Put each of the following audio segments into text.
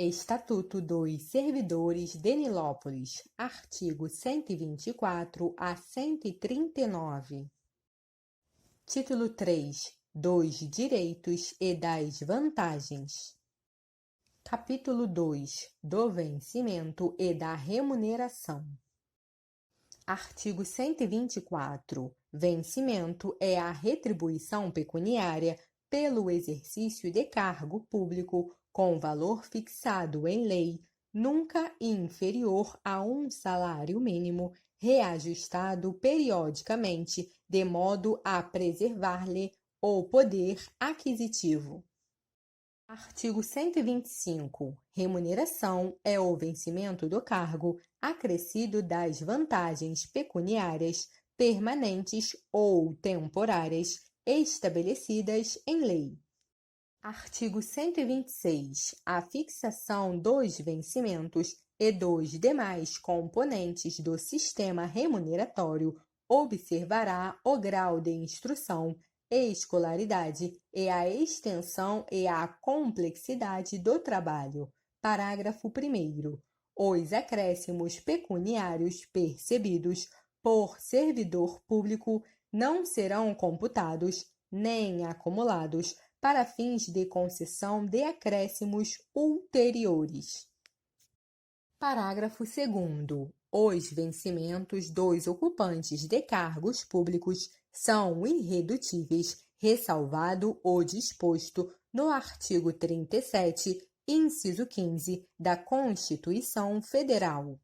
Estatuto dos Servidores de Nilópolis, artigo 124 a 139. Título 3. Dos direitos e das vantagens. Capítulo 2. Do vencimento e da remuneração. Artigo 124. Vencimento é a retribuição pecuniária pelo exercício de cargo público com valor fixado em lei, nunca inferior a um salário mínimo, reajustado periodicamente, de modo a preservar-lhe o poder aquisitivo. Artigo 125. Remuneração é o vencimento do cargo acrescido das vantagens pecuniárias permanentes ou temporárias estabelecidas em lei. Artigo 126. A fixação dos vencimentos e dos demais componentes do sistema remuneratório observará o grau de instrução, escolaridade e a extensão e a complexidade do trabalho. Parágrafo 1º. Os acréscimos pecuniários percebidos por servidor público não serão computados nem acumulados para fins de concessão de acréscimos ulteriores. Parágrafo 2º. Os vencimentos dos ocupantes de cargos públicos são irredutíveis, ressalvado o disposto no artigo 37, inciso 15, da Constituição Federal.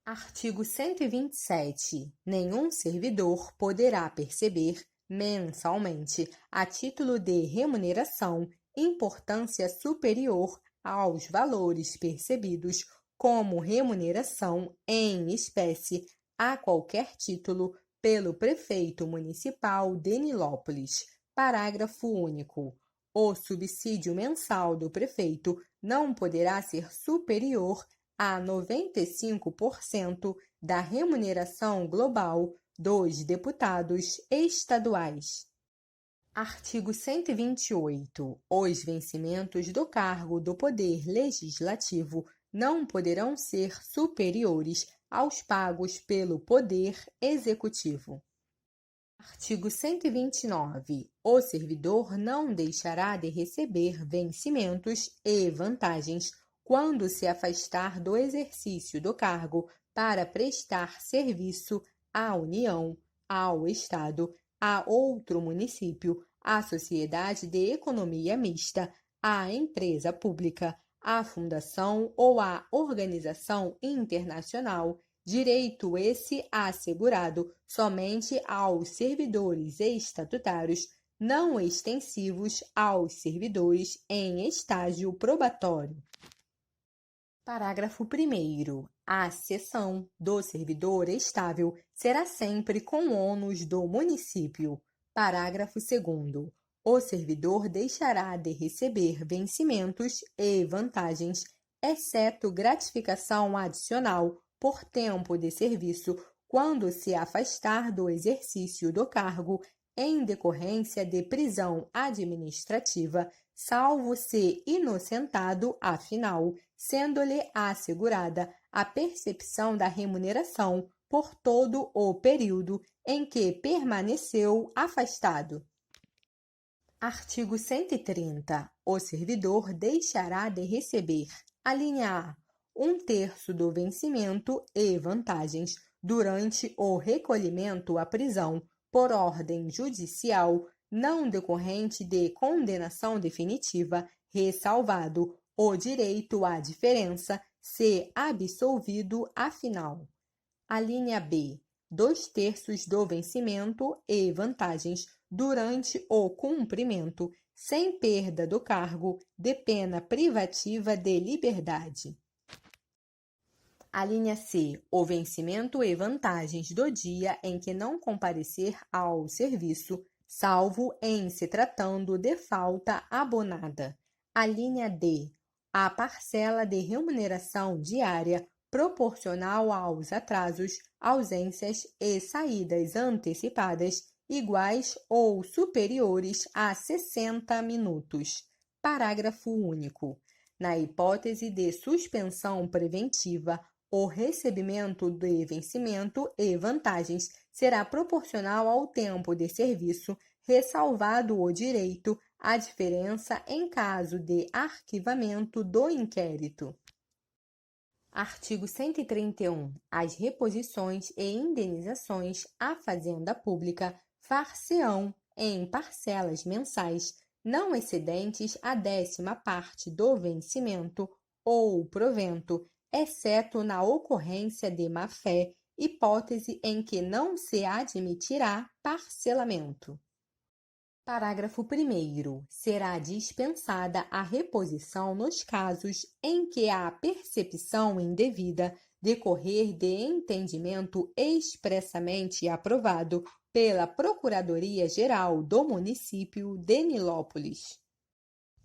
Artigo 127. Nenhum servidor poderá perceber mensalmente, a título de remuneração, importância superior aos valores percebidos como remuneração em espécie a qualquer título pelo prefeito municipal de Nilópolis. Parágrafo único. O subsídio mensal do prefeito não poderá ser superior a 95% da remuneração global dos deputados estaduais. Artigo 128. Os vencimentos do cargo do Poder Legislativo não poderão ser superiores aos pagos pelo Poder Executivo. Artigo 129. O servidor não deixará de receber vencimentos e vantagens quando se afastar do exercício do cargo para prestar serviço à União, ao Estado, a outro município, à sociedade de economia mista, à empresa pública, à fundação ou à organização internacional, direito esse assegurado somente aos servidores estatutários, não extensivos aos servidores em estágio probatório. Parágrafo 1º. A cessão do servidor estável será sempre com ônus do município. Parágrafo 2º. O servidor deixará de receber vencimentos e vantagens, exceto gratificação adicional por tempo de serviço, quando se afastar do exercício do cargo em decorrência de prisão administrativa, salvo se inocentado afinal, sendo-lhe assegurada a percepção da remuneração por todo o período em que permaneceu afastado. Artigo 130. O servidor deixará de receber, alínea A, 1/3 do vencimento e vantagens durante o recolhimento à prisão por ordem judicial não decorrente de condenação definitiva, ressalvado o direito à diferença, se absolvido afinal. Alínea B. 2/3 do vencimento e vantagens durante o cumprimento, sem perda do cargo, de pena privativa de liberdade. Alínea C. O vencimento e vantagens do dia em que não comparecer ao serviço, salvo em se tratando de falta abonada. Alínea D. A parcela de remuneração diária proporcional aos atrasos, ausências e saídas antecipadas iguais ou superiores a 60 minutos. Parágrafo único. Na hipótese de suspensão preventiva, o recebimento de vencimento e vantagens será proporcional ao tempo de serviço, ressalvado o direito à diferença em caso de arquivamento do inquérito. Artigo 131. As reposições e indenizações à Fazenda Pública far-se-ão em parcelas mensais, não excedentes a 10ª parte do vencimento ou provento, exceto na ocorrência de má-fé, hipótese em que não se admitirá parcelamento. Parágrafo 1º. Será dispensada a reposição nos casos em que a percepção indevida decorrer de entendimento expressamente aprovado pela Procuradoria-Geral do Município de Nilópolis.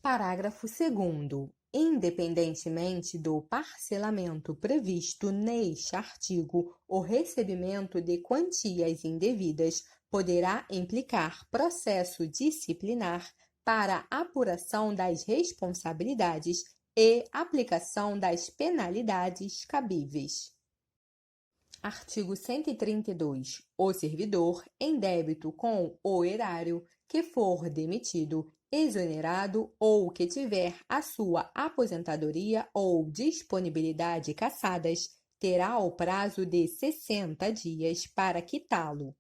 Parágrafo 2º. Independentemente do parcelamento previsto neste artigo, o recebimento de quantias indevidas poderá implicar processo disciplinar para apuração das responsabilidades e aplicação das penalidades cabíveis. Artigo 132. O servidor, em débito com o erário, que for demitido, exonerado ou que tiver a sua aposentadoria ou disponibilidade cassadas, terá o prazo de 60 dias para quitá-lo.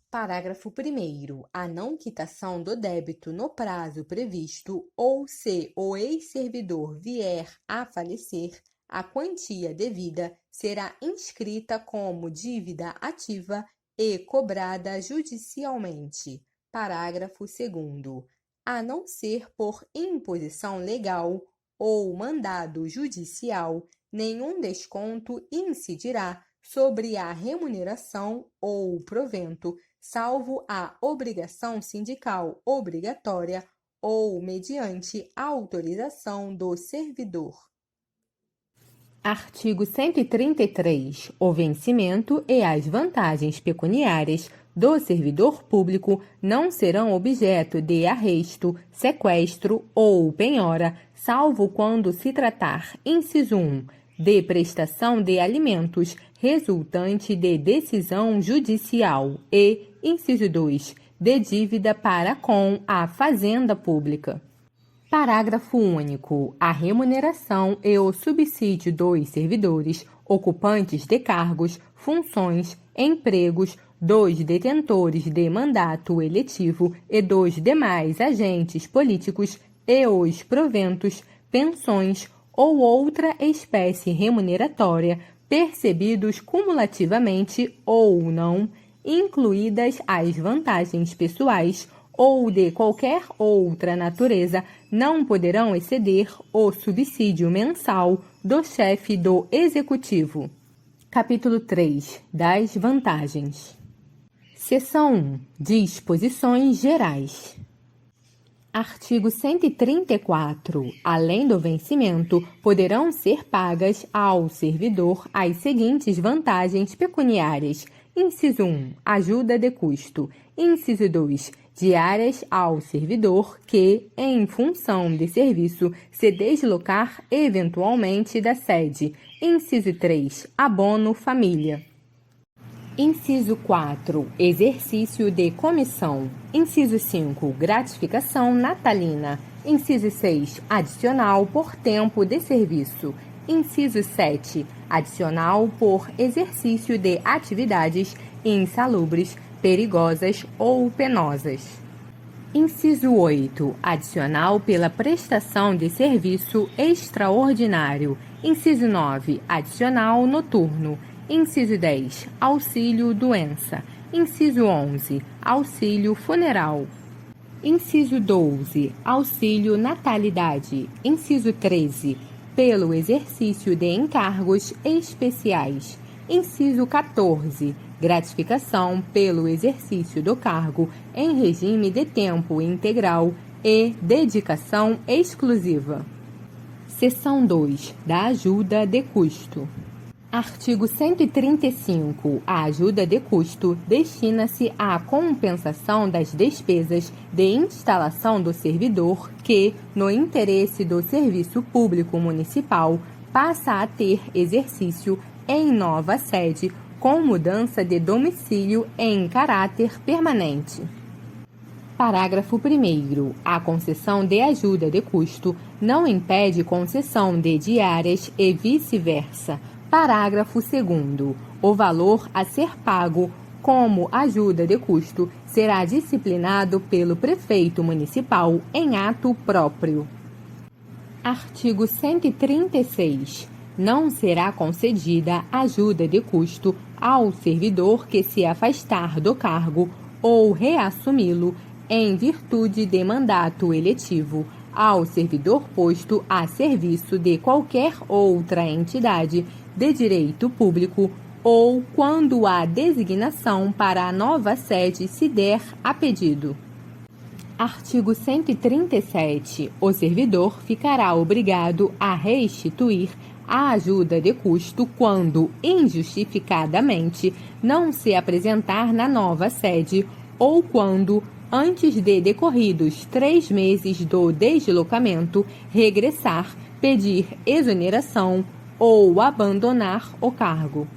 Parágrafo 1º. A não quitação do débito no prazo previsto ou se o ex-servidor vier a falecer, a quantia devida será inscrita como dívida ativa e cobrada judicialmente. Parágrafo 2º. A não ser por imposição legal ou mandado judicial, nenhum desconto incidirá sobre a remuneração ou provento, salvo a obrigação sindical obrigatória ou mediante autorização do servidor. Artigo 133. O vencimento e as vantagens pecuniárias do servidor público não serão objeto de arresto, sequestro ou penhora, salvo quando se tratar, inciso 1, de prestação de alimentos resultante de decisão judicial e, inciso 2, de dívida para com a Fazenda Pública. Parágrafo único. A remuneração e o subsídio dos servidores, ocupantes de cargos, funções, empregos, dos detentores de mandato eletivo e dos demais agentes políticos e os proventos, pensões ou outra espécie remuneratória percebidos cumulativamente ou não, incluídas as vantagens pessoais ou de qualquer outra natureza, não poderão exceder o subsídio mensal do chefe do Executivo. Capítulo 3. Das vantagens. Seção 1. Disposições gerais. Artigo 134. Além do vencimento, poderão ser pagas ao servidor as seguintes vantagens pecuniárias. Inciso 1. Ajuda de custo. Inciso 2. Diárias ao servidor que, em função de serviço, se deslocar eventualmente da sede. Inciso 3. Abono família. Inciso 4. Exercício de comissão. Inciso 5. Gratificação natalina. Inciso 6. Adicional por tempo de serviço. Inciso 7. Adicional por exercício de atividades insalubres, perigosas ou penosas. Inciso 8. Adicional pela prestação de serviço extraordinário. Inciso 9. Adicional noturno. Inciso 10. Auxílio doença. Inciso 11. Auxílio funeral. Inciso 12. Auxílio natalidade. Inciso 13. Pelo exercício de encargos especiais. Inciso 14. Gratificação pelo exercício do cargo em regime de tempo integral e dedicação exclusiva. Seção 2. Da ajuda de custo. Artigo 135. A ajuda de custo destina-se à compensação das despesas de instalação do servidor que, no interesse do serviço público municipal, passa a ter exercício em nova sede com mudança de domicílio em caráter permanente. Parágrafo 1º. A concessão de ajuda de custo não impede concessão de diárias e vice-versa. Parágrafo 2º. O valor a ser pago como ajuda de custo será disciplinado pelo prefeito municipal em ato próprio. Artigo 136. Não será concedida ajuda de custo ao servidor que se afastar do cargo ou reassumi-lo em virtude de mandato eletivo, ao servidor posto a serviço de qualquer outra entidade de direito público ou quando a designação para a nova sede se der a pedido. Artigo 137. O servidor ficará obrigado a restituir a ajuda de custo quando, injustificadamente, não se apresentar na nova sede ou quando, antes de decorridos 3 meses do deslocamento, regressar, pedir exoneração ou abandonar o cargo.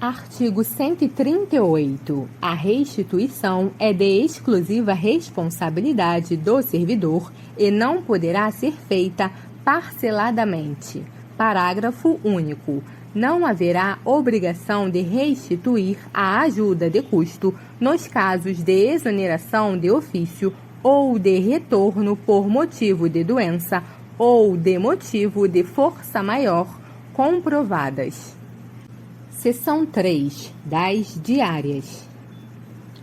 Artigo 138. A restituição é de exclusiva responsabilidade do servidor e não poderá ser feita parceladamente. Parágrafo único. Não haverá obrigação de restituir a ajuda de custo nos casos de exoneração de ofício ou de retorno por motivo de doença ou de motivo de força maior comprovadas. Seção 3. Das diárias.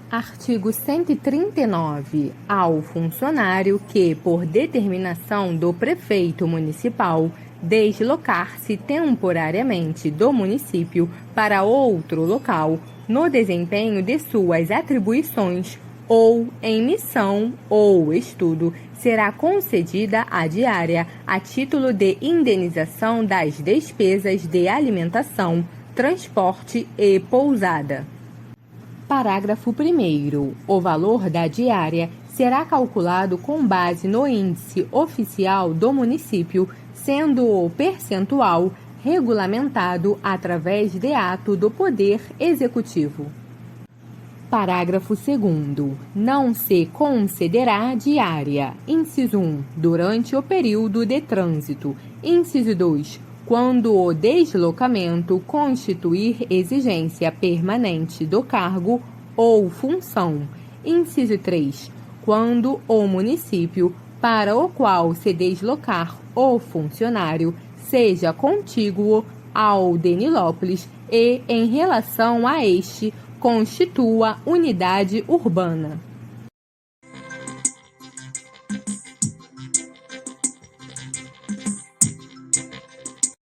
Artigo 139. Ao funcionário que, por determinação do prefeito municipal, deslocar-se temporariamente do município para outro local, no desempenho de suas atribuições ou em missão ou estudo, será concedida a diária a título de indenização das despesas de alimentação, transporte e pousada. Parágrafo 1º. O valor da diária será calculado com base no índice oficial do município, sendo o percentual regulamentado através de ato do Poder Executivo. Parágrafo 2º. Não se concederá diária. Inciso 1. Durante o período de trânsito. Inciso 2. Quando o deslocamento constituir exigência permanente do cargo ou função. Inciso 3. Quando o município para o qual se deslocar o funcionário seja contíguo ao de Nilópolis e, em relação a este, constitua unidade urbana.